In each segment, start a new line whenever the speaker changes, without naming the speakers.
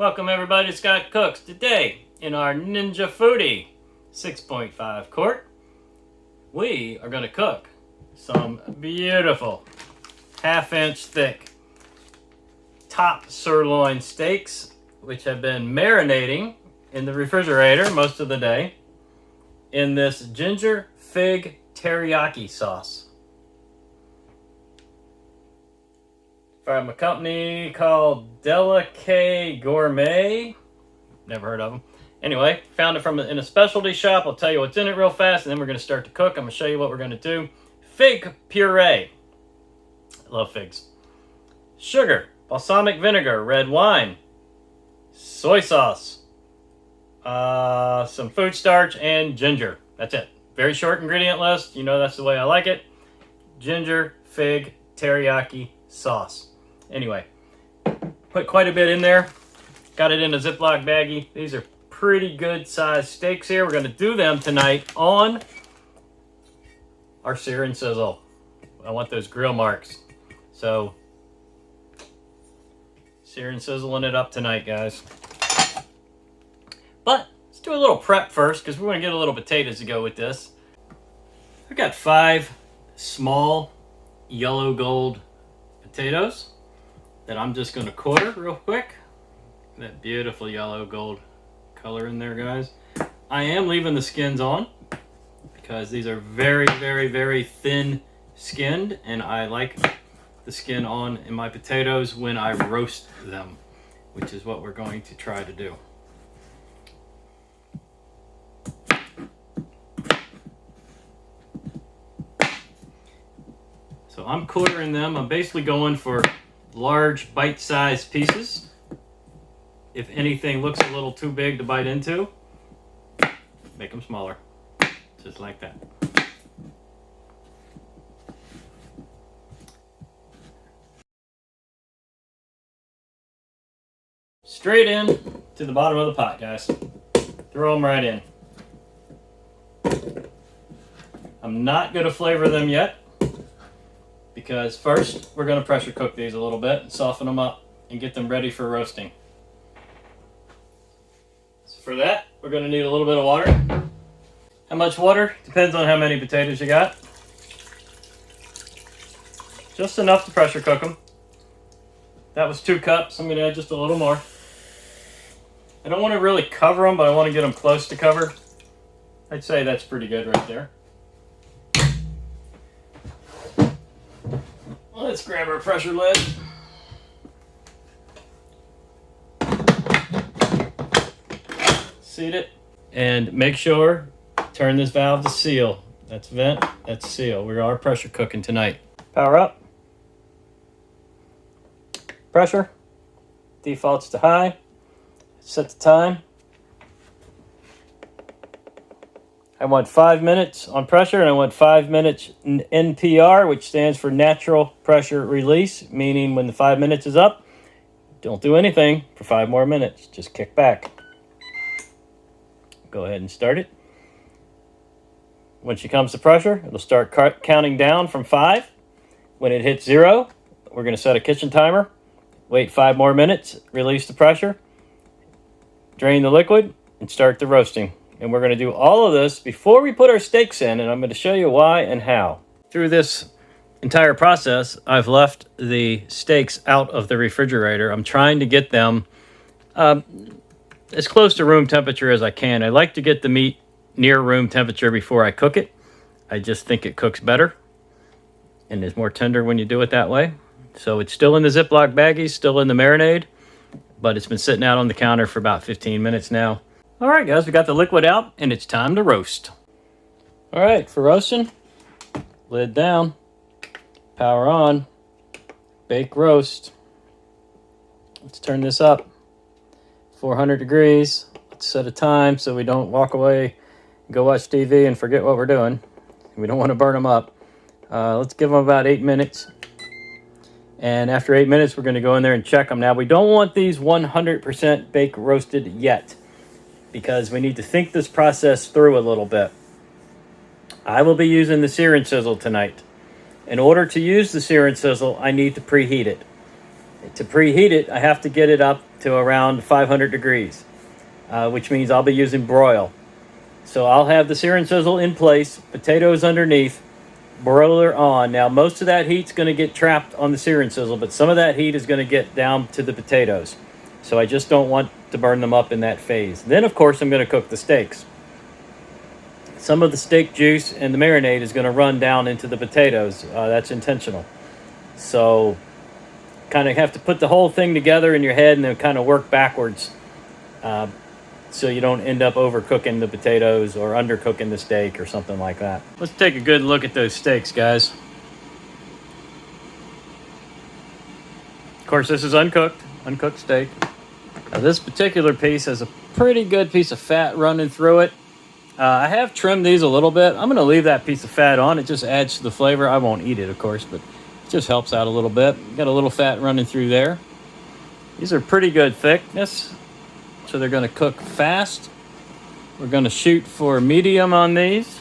Welcome everybody to Scott Cooks. Today in our Ninja Foodi 6.5 quart, we are going to cook some beautiful half-inch thick top sirloin steaks, which have been marinating in the refrigerator most of the day in this ginger fig teriyaki sauce from a company called Vidalia Gourmet. Never heard of them. Anyway, found it in a specialty shop. I'll tell you what's in it real fast, and then we're going to start to cook. I'm going to show you what we're going to do. Fig puree. I love figs. Sugar, balsamic vinegar, red wine, soy sauce, some food starch, and ginger. That's it. Very short ingredient list. You know that's the way I like it. Ginger, fig, teriyaki sauce. Anyway, put quite a bit in there. Got it in a Ziploc baggie. These are pretty good sized steaks here. We're going to do them tonight on our sear and sizzle. I want those grill marks. So, sear and sizzling it up tonight, guys. But let's do a little prep first because we're going to get a little potatoes to go with this. I've got 5 small yellow gold potatoes that I'm just going to quarter real quick. That beautiful yellow gold color in there, guys. I am leaving the skins on because these are very, very, very thin skinned, and I like the skin on in my potatoes when I roast them, which is what we're going to try to do. So I'm quartering them. I'm basically going for large bite-sized pieces. If anything looks a little too big to bite into, make them smaller, just like that. Straight in to the bottom of the pot, guys. Throw them right in. I'm not going to flavor them yet, because first we're going to pressure cook these a little bit and soften them up and get them ready for roasting. So for that, we're going to need a little bit of water. How much water? Depends on how many potatoes you got. Just enough to pressure cook them. That was 2 cups. I'm going to add just a little more. I don't want to really cover them, but I want to get them close to cover. I'd say that's pretty good right there. Let's grab our pressure lid. Seat it. And make sure, turn this valve to seal. That's vent, that's seal. We are pressure cooking tonight. Power up. Pressure. Defaults to high. Set the time. I want 5 minutes on pressure, and I want 5 minutes NPR, which stands for natural pressure release, meaning when the 5 minutes is up, don't do anything for 5 more minutes. Just kick back. Go ahead and start it. When she comes to pressure, it'll start counting down from 5. When it hits 0, we're going to set a kitchen timer. Wait 5 more minutes, release the pressure, drain the liquid, and start the roasting. And we're going to do all of this before we put our steaks in, and I'm going to show you why and how. Through this entire process, I've left the steaks out of the refrigerator. I'm trying to get them as close to room temperature as I can. I like to get the meat near room temperature before I cook it. I just think it cooks better and is more tender when you do it that way. So it's still in the Ziploc baggies, still in the marinade, but it's been sitting out on the counter for about 15 minutes now. All right, guys, we got the liquid out, and it's time to roast. All right, for roasting, lid down, power on, bake roast. Let's turn this up, 400 degrees. Let's set a time so we don't walk away, go watch TV, and forget what we're doing. We don't want to burn them up. Let's give them about 8 minutes. And after 8 minutes, we're going to go in there and check them. Now, we don't want these 100% bake roasted yet, because we need to think this process through a little bit. I will be using the sear and sizzle tonight. In order to use the sear and sizzle, I need to preheat it. To preheat it, I have to get it up to around 500 degrees, which means I'll be using broil. So I'll have the sear and sizzle in place, potatoes underneath, broiler on. Now most of that heat's going to get trapped on the sear and sizzle, but some of that heat is going to get down to the potatoes. So I just don't want to burn them up in that phase. Then of course I'm going to cook the steaks. Some of the steak juice and the marinade is going to run down into the potatoes. That's intentional. So kind of have to put the whole thing together in your head and then kind of work backwards, so you don't end up overcooking the potatoes or undercooking the steak or something like that. Let's take a good look at those steaks, guys. Of course, this is uncooked steak. Now, this particular piece has a pretty good piece of fat running through it. I have trimmed these a little bit. I'm going to leave that piece of fat on. It just adds to the flavor. I won't eat it, of course, but it just helps out a little bit. Got a little fat running through there. These are pretty good thickness, so they're going to cook fast. We're going to shoot for medium on these.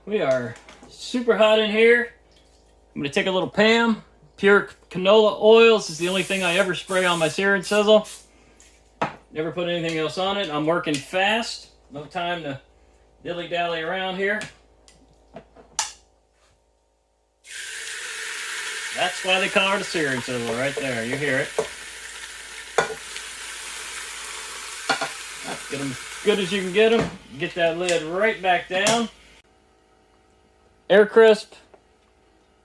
We are super hot in here. I'm going to take a little Pam. Pure canola oil. This is the only thing I ever spray on my sear and sizzle. Never put anything else on it. I'm working fast. No time to dilly-dally around here. That's why they call it a sear and sizzle right there. You hear it. Get them as good as you can get them. Get that lid right back down. Air crisp.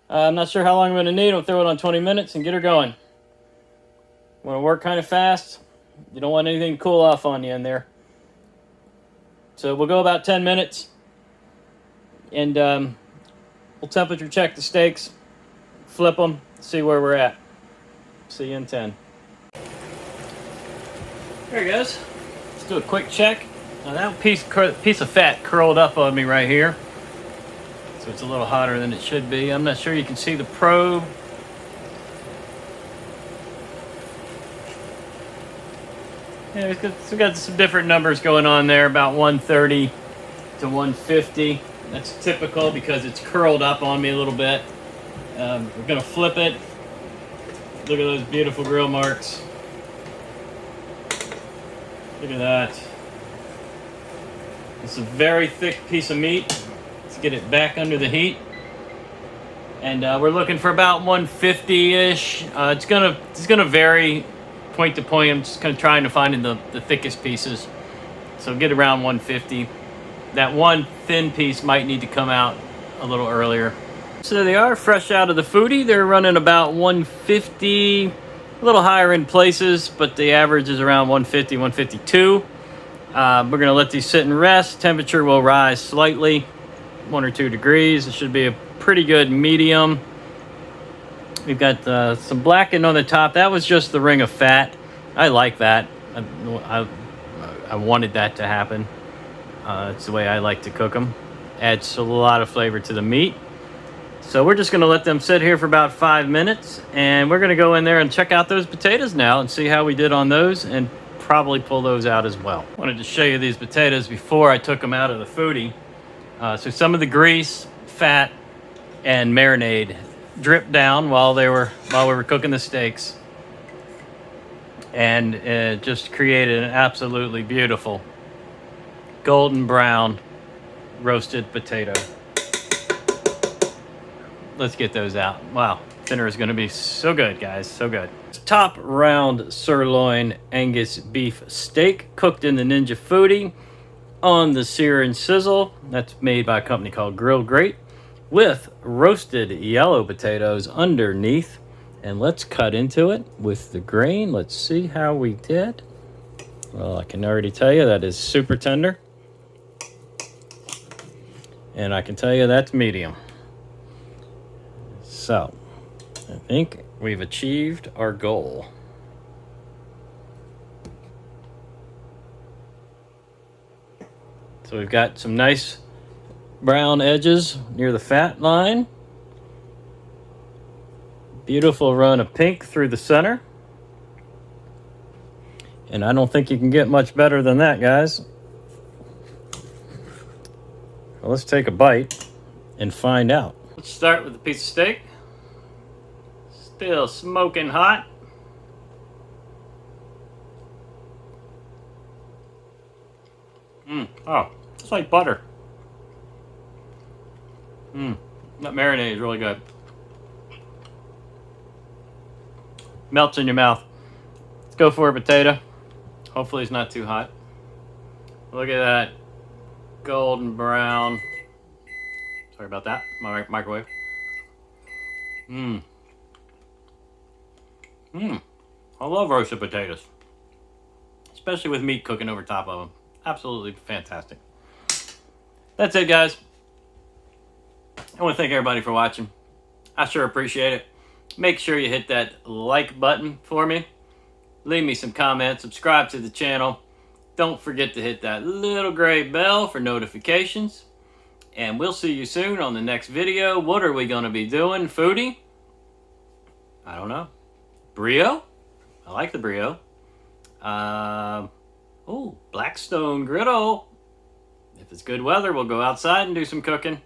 I'm not sure how long I'm going to need. I'll throw it on 20 minutes and get her going. Want to work kind of fast. You don't want anything to cool off on you in there. So we'll go about 10 minutes. And we'll temperature check the steaks. Flip them. See where we're at. See you in 10. There he goes. Let's do a quick check. Now that piece of fat curled up on me right here. So it's a little hotter than it should be. I'm not sure you can see the probe. Yeah, we've got some different numbers going on there, about 130 to 150. That's typical because it's curled up on me a little bit. We're going to flip it. Look at those beautiful grill marks. Look at that. It's a very thick piece of meat. Let's get it back under the heat. And we're looking for about 150-ish. It's gonna vary point to point. I'm just kind of trying to find the thickest pieces. So get around 150. That one thin piece might need to come out a little earlier. So they are fresh out of the Foodi. They're running about 150, a little higher in places, but the average is around 150, 152. We're gonna let these sit and rest. Temperature will rise slightly, 1 or 2 degrees. It should be a pretty good medium. We've got some blackened on the top. That was just the ring of fat. I like that. I wanted that to happen. It's the way I like to cook them. Adds a lot of flavor to the meat. So we're just going to let them sit here for about 5 minutes. And we're going to go in there and check out those potatoes now and see how we did on those and probably pull those out as well. I wanted to show you these potatoes before I took them out of the Foodi. So some of the grease, fat, and marinade dripped down while we were cooking the steaks, and it just created an absolutely beautiful golden brown roasted potato. Let's get those out. Wow, dinner is going to be so good, guys, so good. Top round sirloin Angus beef steak cooked in the Ninja Foodi on the sear and sizzle. That's made by a company called GrillGrate, with roasted yellow potatoes underneath. And let's cut into it with the grain. Let's see how we did. Well, I can already tell you that is super tender. And I can tell you that's medium. So, I think we've achieved our goal. So we've got some nice brown edges near the fat line. Beautiful run of pink through the center. And I don't think you can get much better than that, guys. Well, let's take a bite and find out. Let's start with a piece of steak. Still smoking hot. Oh, it's like butter. That marinade is really good. Melts in your mouth. Let's go for a potato. Hopefully it's not too hot. Look at that golden brown. Sorry about that. My microwave. I love roasted potatoes, especially with meat cooking over top of them. Absolutely fantastic. That's it, guys. I want to thank everybody for watching. I sure appreciate it. Make sure you hit that like button for me. Leave me some comments. Subscribe to the channel. Don't forget to hit that little gray bell for notifications. And we'll see you soon on the next video. What are we going to be doing? Foodie? I don't know. Brio? I like the Brio. Oh, Blackstone Griddle. If it's good weather, we'll go outside and do some cooking.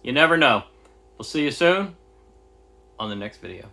You never know. We'll see you soon on the next video.